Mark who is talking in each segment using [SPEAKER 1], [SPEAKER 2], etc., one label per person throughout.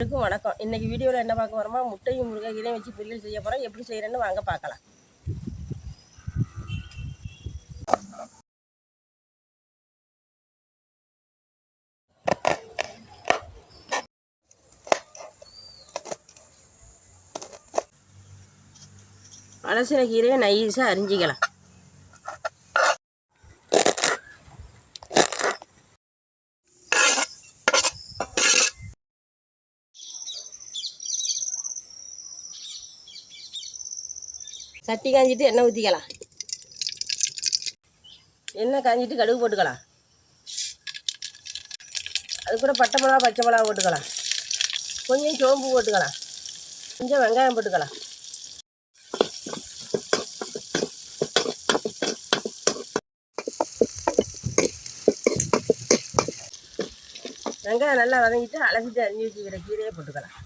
[SPEAKER 1] வணக்கம். இன்னைக்கு வீடியோவில் என்ன பார்க்க போகிறோமா, முட்டையும் முருங்கைக்கீரையும் வச்சு பொரியல் செய்ய போகிறோம். எப்படி செய்கிறேன்னு வாங்க பார்க்கலாம். அலசின கீரையை நைஸாக அரிஞ்சிக்கலாம். சட்டி காஞ்சிட்டு எண்ணெய் ஊற்றிக்கலாம். எண்ணெய் காஞ்சிட்டு கடுகு போட்டுக்கலாம். அது கூட பட்டை மிளகா பச்சை மிளகா போட்டுக்கலாம். கொஞ்சம் சோம்பு போட்டுக்கலாம். கொஞ்சம் வெங்காயம் போட்டுக்கலாம். வெங்காயம் நல்லா வதங்கிட்டு அலசிட்டு அரிஞ்சு வச்சுக்கிற கீரையை போட்டுக்கலாம்.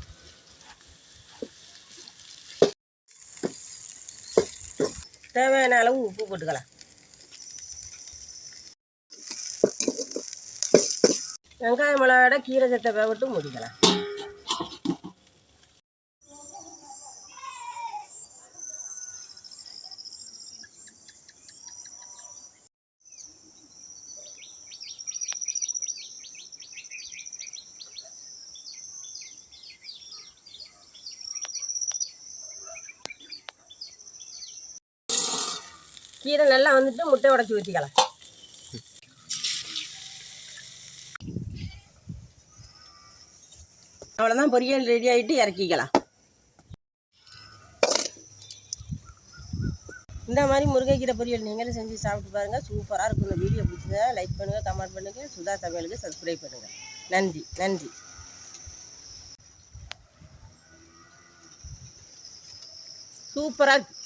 [SPEAKER 1] தேவையான அளவு உப்பு போட்டுக்கலாம். வெங்காய மிளகாட கீரை சட்டை வேகட்டு மூடிக்கலாம். கீரை நல்லா வந்துட்டு முட்டை உடச்சி ஊற்றிக்கலாம். அவ்வளோதான், பொரியல் ரெடி ஆகிட்டு இறக்கிக்கலாம். இந்த மாதிரி முருங்கைக்கீரை பொரியல் நீங்களும் செஞ்சு சாப்பிட்டு பாருங்கள். சூப்பராக இருக்கும். இந்த வீடியோ பிடிச்சிருந்தா லைக் பண்ணுங்கள், கமெண்ட் பண்ணுங்கள். சுதா சமையலுக்கு சப்ஸ்கிரைப் பண்ணுங்கள். நன்றி நன்றி. சூப்பராக